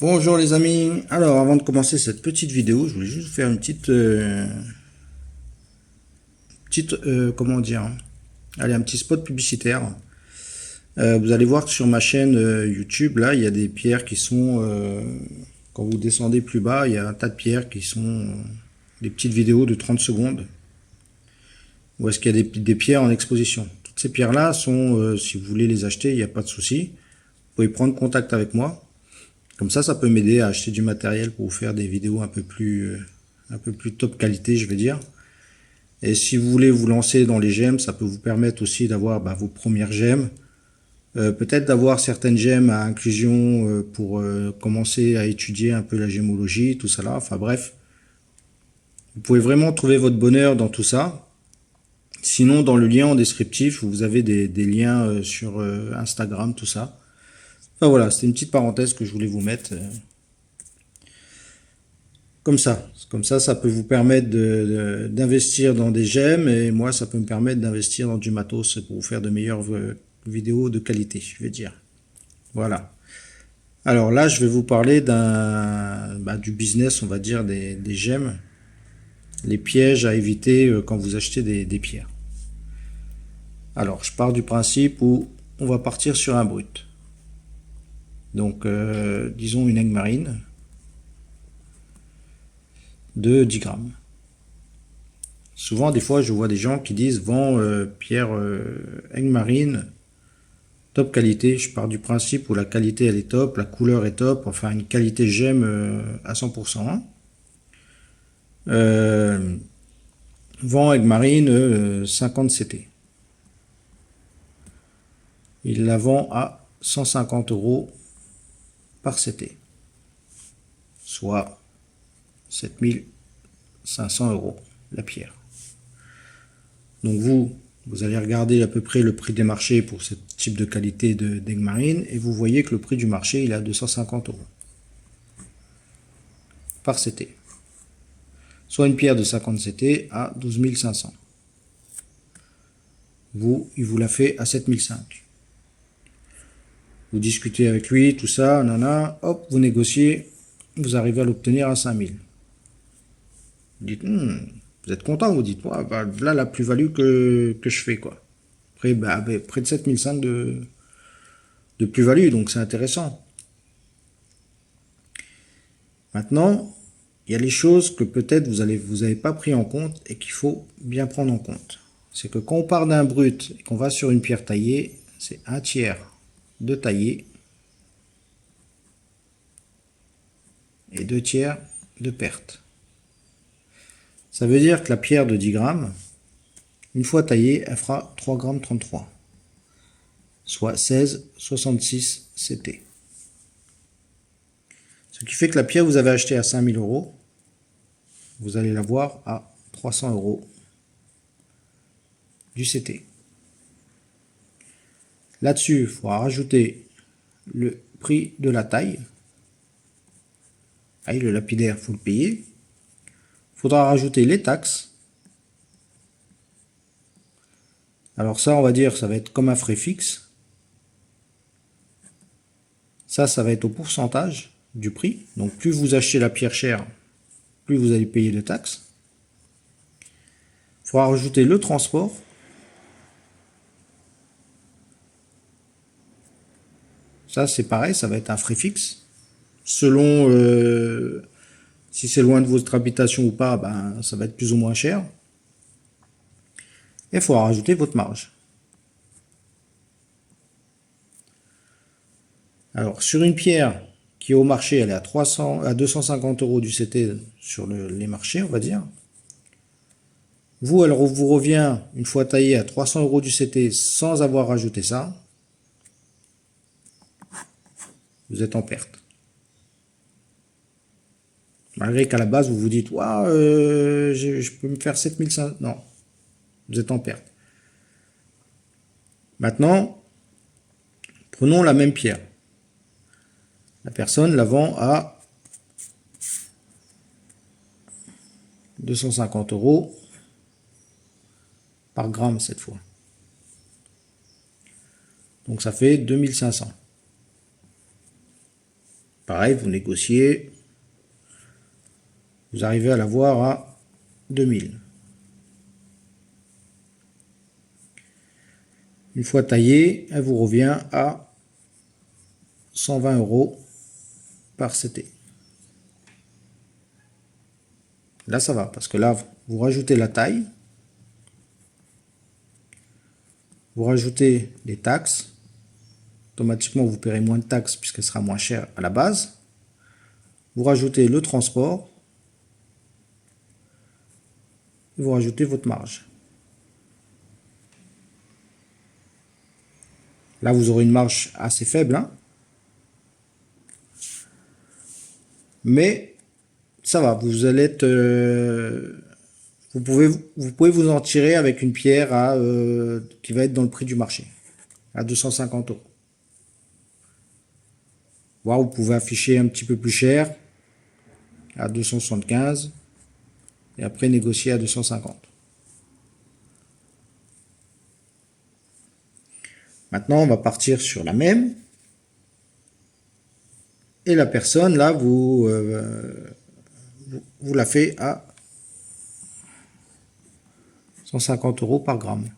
Bonjour les amis, alors avant de commencer cette petite vidéo, je voulais juste faire une comment dire, allez, un petit spot publicitaire. Vous allez voir que sur ma chaîne YouTube, là, il y a des pierres qui sont, quand vous descendez plus bas, il y a un tas de pierres qui sont des petites vidéos de 30 secondes, où est-ce qu'il y a des pierres en exposition. Toutes ces pierres-là sont, si vous voulez les acheter, il n'y a pas de souci. Vous pouvez prendre contact avec moi. Comme ça peut m'aider à acheter du matériel pour vous faire des vidéos un peu plus top qualité, je vais dire. Et si vous voulez vous lancer dans les gemmes, ça peut vous permettre aussi d'avoir vos premières gemmes. Peut-être d'avoir certaines gemmes à inclusion pour commencer à étudier un peu la gémologie, tout ça là. Enfin bref, vous pouvez vraiment trouver votre bonheur dans tout ça. Sinon, dans le lien en descriptif, vous avez des liens sur Instagram, tout ça. Enfin voilà, c'était une petite parenthèse que je voulais vous mettre. Comme ça peut vous permettre d'investir dans des gemmes et moi ça peut me permettre d'investir dans du matos pour vous faire de meilleures vidéos de qualité, je vais dire. Voilà. Alors là, je vais vous parler du business, on va dire, des gemmes, les pièges à éviter quand vous achetez des pierres. Alors, je pars du principe où on va partir sur un brut. Donc, disons une aigue marine de 10 grammes. Souvent, des fois, je vois des gens qui disent vend pierre aigue marine, top qualité. Je pars du principe où la qualité elle est top, la couleur est top, enfin une qualité gemme à 100%. Vend aigue marine 50 CT. Il la vend à 150 € par CT, soit 7500 € la pierre. Donc vous allez regarder à peu près le prix des marchés pour ce type de qualité d'aigue marine et vous voyez que le prix du marché il est à 250 € par CT. Soit une pierre de 50 CT à 12 500. Il vous la fait à 7 500. Vous discutez avec lui, tout ça, nana, hop, vous négociez, vous arrivez à l'obtenir à 5000. Vous dites, vous êtes content, vous dites, ouais, là la plus-value que je fais, quoi. Après, près de 7500 de plus-value, donc c'est intéressant. Maintenant, il y a les choses que peut-être vous n'avez pas pris en compte et qu'il faut bien prendre en compte. C'est que quand on part d'un brut et qu'on va sur une pierre taillée, c'est un tiers de taillé et 2 tiers de perte. Ça veut dire que la pierre de 10 grammes, une fois taillée, elle fera 3,33 g, soit 16,66 CT. Ce qui fait que la pierre que vous avez achetée à 5000 €, vous allez la voir à 300 € du CT. Là-dessus, il faudra rajouter le prix de la taille. Ah, le lapidaire, il faut le payer. Il faudra rajouter les taxes. Alors ça, on va dire, ça va être comme un frais fixe. Ça va être au pourcentage du prix. Donc plus vous achetez la pierre chère, plus vous allez payer de taxes. Il faudra rajouter le transport. Ça, c'est pareil, ça va être un frais fixe. Selon si c'est loin de votre habitation ou pas, ça va être plus ou moins cher. Et il faudra rajouter votre marge. Alors, sur une pierre qui est au marché, elle est à 250 € du CT sur les marchés, on va dire. Vous, elle vous revient, une fois taillée, à 300 € du CT sans avoir rajouté ça. Vous êtes en perte. Malgré qu'à la base, vous vous dites, je peux me faire 7500. Non, vous êtes en perte. Maintenant, prenons la même pierre. La personne la vend à 250 € par gramme cette fois. Donc ça fait 2500. Pareil, vous négociez. Vous arrivez à l'avoir à 2000. Une fois taillée, elle vous revient à 120 € par CT. Là, ça va, parce que là, vous rajoutez la taille, vous rajoutez les taxes, automatiquement, vous paierez moins de taxes puisqu'elle sera moins chère à la base. Vous rajoutez le transport, et vous rajoutez votre marge. Là, vous aurez une marge assez faible, hein, mais ça va, vous allez être... vous pouvez vous en tirer avec une pierre qui va être dans le prix du marché, à 250 €. Voire vous pouvez afficher un petit peu plus cher, à 275, et après négocier à 250. Maintenant, on va partir sur la même. Et la personne, là, vous la fait à 150 € par gramme.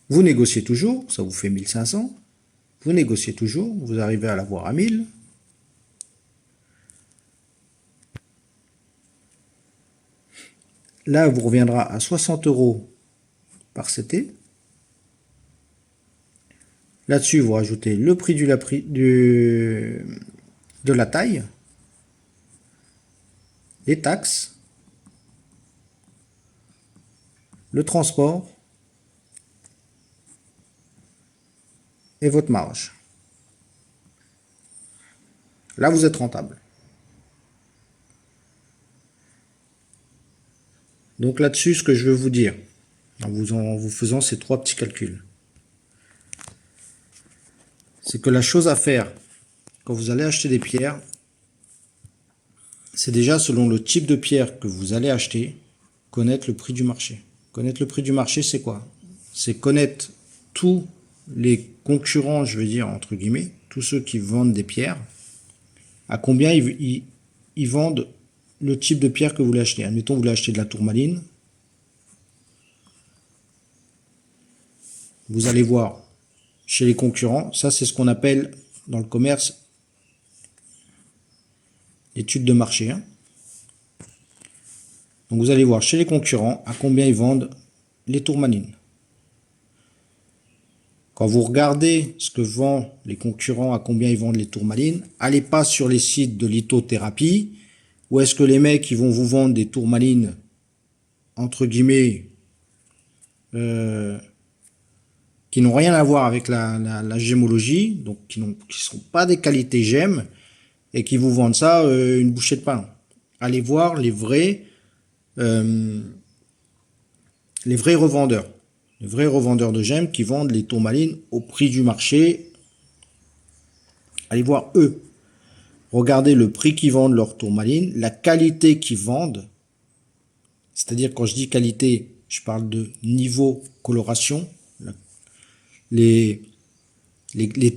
Vous négociez toujours, ça vous fait 1500. Vous négociez toujours, vous arrivez à l'avoir à 1000. Là, vous reviendra à 60 € par CT. Là-dessus, vous rajoutez le prix de la taille, les taxes, le transport et votre marge. Là, vous êtes rentable. Donc là-dessus, ce que je veux vous dire, en vous faisant ces 3 petits calculs, c'est que la chose à faire quand vous allez acheter des pierres, c'est déjà selon le type de pierre que vous allez acheter, connaître le prix du marché. Connaître le prix du marché, c'est quoi? C'est connaître tous les concurrents, je veux dire, entre guillemets, tous ceux qui vendent des pierres, à combien ils vendent le type de pierre que vous voulez acheter. Admettons, vous voulez acheter de la tourmaline. Vous allez voir chez les concurrents, ça c'est ce qu'on appelle dans le commerce étude de marché. Hein. Donc vous allez voir chez les concurrents à combien ils vendent les tourmalines. Quand vous regardez ce que vendent les concurrents, à combien ils vendent les tourmalines, allez pas sur les sites de lithothérapie, où est-ce que les mecs ils vont vous vendre des tourmalines, entre guillemets, qui n'ont rien à voir avec la gémologie, donc qui sont pas des qualités gemme, et qui vous vendent ça une bouchée de pain. Allez voir les vrais revendeurs. Les vrais revendeurs de gemmes qui vendent les tourmalines au prix du marché. Allez voir eux. Regardez le prix qu'ils vendent leurs tourmalines, la qualité qu'ils vendent. C'est-à-dire, quand je dis qualité, je parle de niveau coloration, les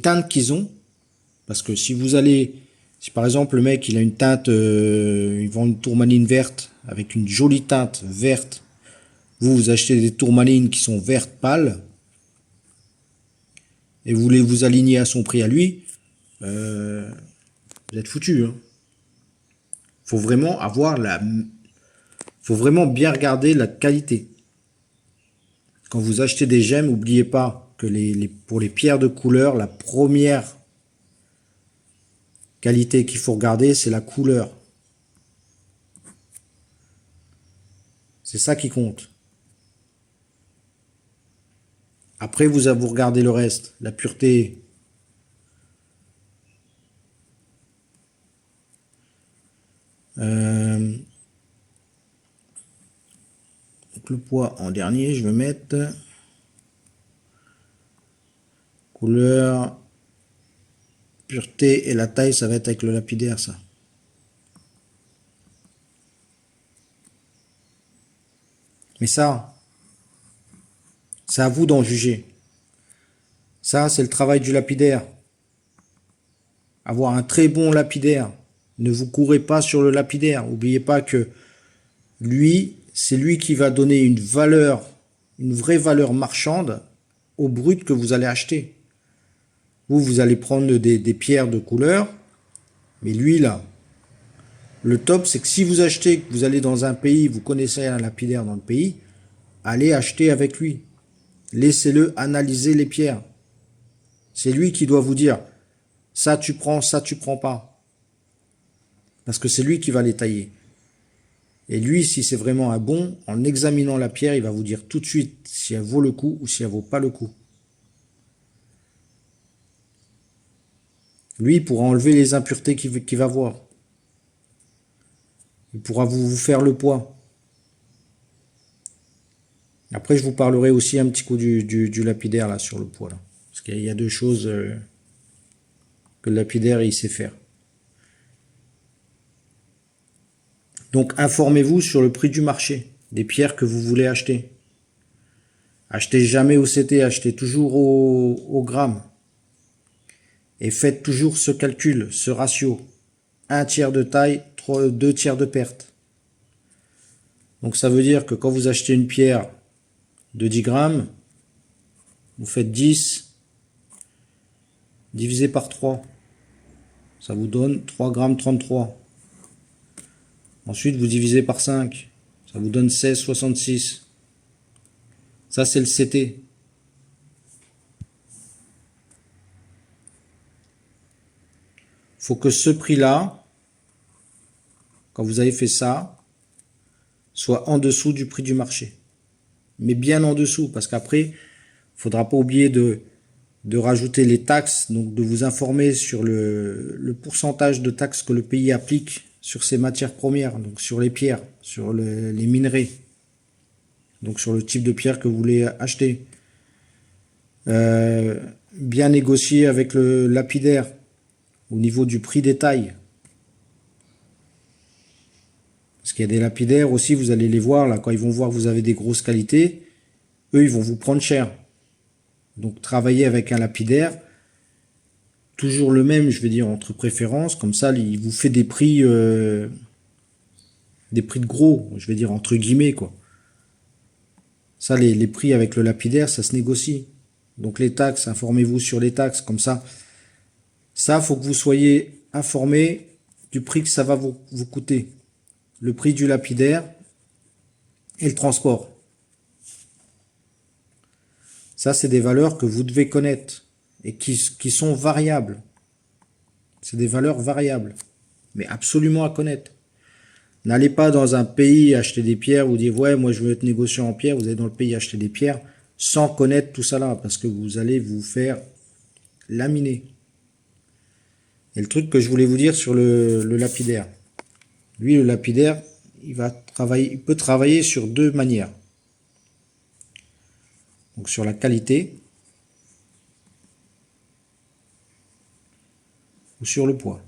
teintes qu'ils ont. Parce que si par exemple le mec il a une teinte, il vend une tourmaline verte avec une jolie teinte verte, vous achetez des tourmalines qui sont vertes pâles, et vous voulez vous aligner à son prix à lui, vous êtes foutu. Hein. Faut vraiment bien regarder la qualité. Quand vous achetez des gemmes, n'oubliez pas que pour les pierres de couleur, la première qualité qu'il faut regarder, c'est la couleur. C'est ça qui compte. Après, vous regardez le reste, la pureté. Donc le poids en dernier, je vais mettre couleur, pureté et la taille, ça va être avec le lapidaire, ça. Mais ça, c'est à vous d'en juger. Ça, c'est le travail du lapidaire. avoir un très bon lapidaire. Ne vous courez pas sur le lapidaire. N'oubliez pas que lui, c'est lui qui va donner une valeur, une vraie valeur marchande au brut que vous allez acheter. Vous allez prendre des pierres de couleur, mais lui là, le top, c'est que si vous achetez, que vous allez dans un pays, vous connaissez un lapidaire dans le pays, allez acheter avec lui. Laissez-le analyser les pierres. C'est lui qui doit vous dire, ça tu prends pas. Parce que c'est lui qui va les tailler. Et lui, si c'est vraiment un bon, en examinant la pierre, il va vous dire tout de suite si elle vaut le coup ou si elle vaut pas le coup. Lui, il pourra enlever les impuretés qu'il va voir. Il pourra vous faire le poids. Après, je vous parlerai aussi un petit coup du lapidaire là sur le poids. Là. Parce qu'il y a deux choses que le lapidaire, il sait faire. Donc, informez-vous sur le prix du marché des pierres que vous voulez acheter. Achetez jamais au CT, achetez toujours au gramme. Et faites toujours ce calcul, ce ratio. 1/3 de taille, 2/3 de perte. Donc ça veut dire que quand vous achetez une pierre de 10 grammes, vous faites 10 divisé par 3. Ça vous donne 3 grammes 33. Ensuite, vous divisez par 5. Ça vous donne 16,66. Ça, c'est le CT. Faut que ce prix-là, quand vous avez fait ça, soit en dessous du prix du marché. Mais bien en dessous, parce qu'après, il ne faudra pas oublier de rajouter les taxes, donc de vous informer sur le pourcentage de taxes que le pays applique sur ces matières premières, donc sur les pierres, sur les minerais, donc sur le type de pierre que vous voulez acheter. Bien négocier avec le lapidaire au niveau du prix détail. Parce qu'il y a des lapidaires aussi, vous allez les voir, là, quand ils vont voir que vous avez des grosses qualités, eux, ils vont vous prendre cher. Donc, travailler avec un lapidaire, toujours le même, je vais dire, entre préférences, comme ça, il vous fait des prix de gros, je vais dire, entre guillemets, quoi. Ça, les prix avec le lapidaire, ça se négocie. Donc, les taxes, informez-vous sur les taxes, comme ça. Ça, faut que vous soyez informé du prix que ça va vous coûter. Le prix du lapidaire et le transport. Ça, c'est des valeurs que vous devez connaître et qui sont variables. C'est des valeurs variables, mais absolument à connaître. N'allez pas dans un pays acheter des pierres, vous dites ouais, moi je veux être négociant en pierre, vous allez dans le pays acheter des pierres sans connaître tout ça là, parce que vous allez vous faire laminer. Et le truc que je voulais vous dire sur le lapidaire. Lui, le lapidaire, il peut travailler sur deux manières. Donc sur la qualité ou sur le poids.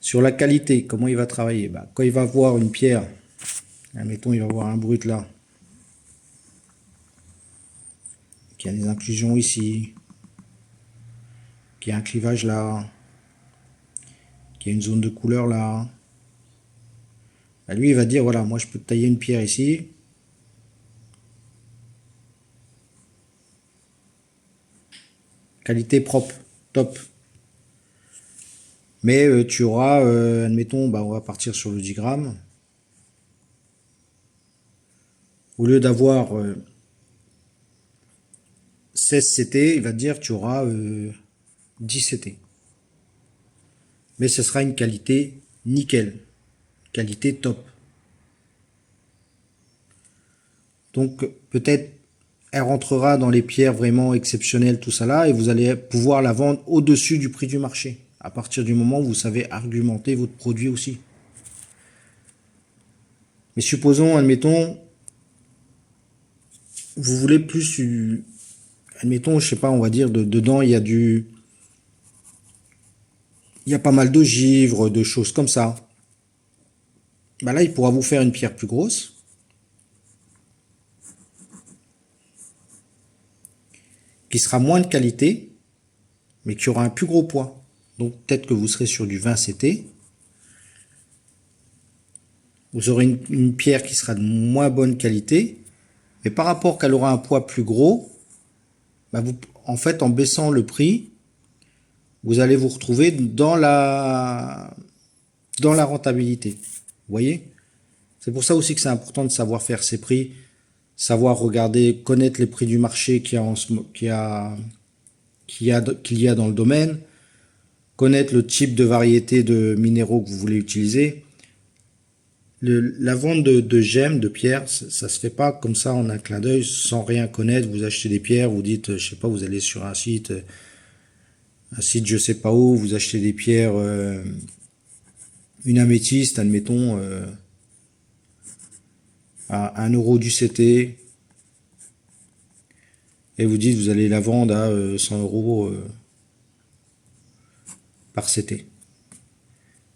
Sur la qualité, comment il va travailler? Quand il va voir une pierre, admettons, il va voir un brut là, qui a des inclusions ici, qui a un clivage là, qui a une zone de couleur là. Lui, il va dire, voilà, moi je peux tailler une pierre ici. Qualité propre, top. Mais tu auras, admettons, on va partir sur le 10 grammes. Au lieu d'avoir 16 CT, il va te dire tu auras 10 CT. Mais ce sera une qualité nickel, qualité top. Donc peut-être elle rentrera dans les pierres vraiment exceptionnelles, tout ça là, et vous allez pouvoir la vendre au-dessus du prix du marché. À partir du moment où vous savez argumenter votre produit aussi. Mais supposons, admettons, vous voulez plus, admettons, je sais pas, on va dire, dedans, il y a pas mal de givre, de choses comme ça. Là, il pourra vous faire une pierre plus grosse. qui sera moins de qualité, mais qui aura un plus gros poids. Donc peut-être que vous serez sur du 20 CT. Vous aurez une pierre qui sera de moins bonne qualité, mais par rapport qu'elle aura un poids plus gros, bah en fait, en baissant le prix, vous allez vous retrouver dans la rentabilité. Vous voyez? C'est pour ça aussi que c'est important de savoir faire ses prix, savoir regarder, connaître les prix du marché qu'il y a dans le domaine, connaître le type de variété de minéraux que vous voulez utiliser. La vente de gemmes, de pierres, ça se fait pas comme ça en un clin d'œil, sans rien connaître. Vous achetez des pierres, vous dites, je sais pas, vous allez sur un site je sais pas où, vous achetez des pierres, une améthyste, admettons, à 1 euro du CT, et vous dites, vous allez la vendre à 100 euros par CT.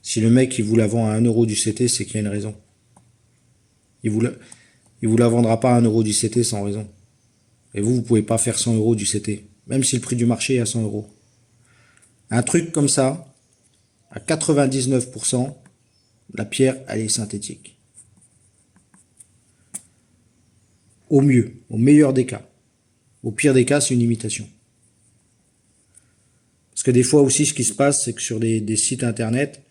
Si le mec il vous la vend à 1 euro du CT, c'est qu'il y a une raison. Il vous la vendra pas à 1 euro du CT sans raison. Et vous pouvez pas faire 100 euros du CT, même si le prix du marché est à 100 euros. Un truc comme ça, à 99%, la pierre, elle est synthétique. Au mieux, au meilleur des cas. Au pire des cas, c'est une imitation. Parce que des fois aussi, ce qui se passe, c'est que sur des sites internet,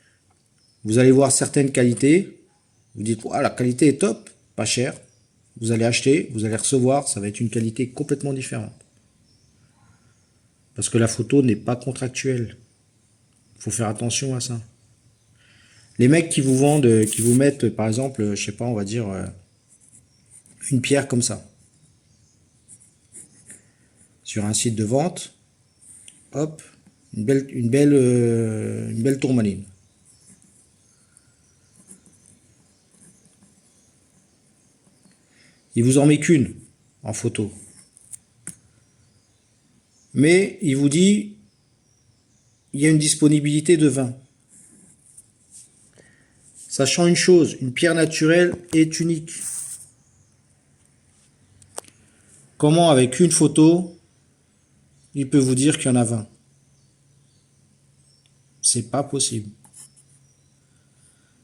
vous allez voir certaines qualités, vous dites, ah, la qualité est top, pas cher. Vous allez acheter, vous allez recevoir, ça va être une qualité complètement différente. Parce que la photo n'est pas contractuelle. Il faut faire attention à ça. Les mecs qui vous vendent, qui vous mettent, par exemple, je sais pas, on va dire, une pierre comme ça. Sur un site de vente, hop, une belle tourmaline. Il vous en met qu'une en photo. Mais il vous dit, il y a une disponibilité de 20. Sachant une chose, une pierre naturelle est unique. Comment avec une photo, il peut vous dire qu'il y en a 20? C'est pas possible.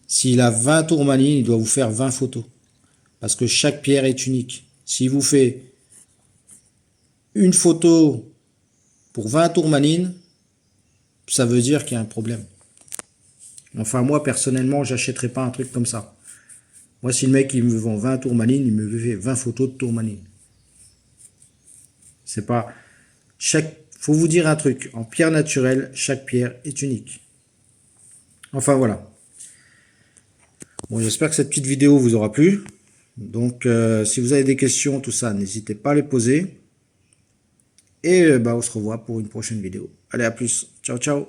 S'il a 20 tourmalines, il doit vous faire 20 photos. Parce que chaque pierre est unique. S'il vous fait une photo pour 20 tourmalines, ça veut dire qu'il y a un problème. Enfin, moi, personnellement, j'achèterais pas un truc comme ça. Moi, si le mec, il me vend 20 tourmalines, il me fait 20 photos de tourmalines. C'est pas... Faut vous dire un truc. En pierre naturelle, chaque pierre est unique. Enfin, voilà. Bon, j'espère que cette petite vidéo vous aura plu. Donc, si vous avez des questions, tout ça, n'hésitez pas à les poser. Et on se revoit pour une prochaine vidéo. Allez, à plus. Ciao, ciao.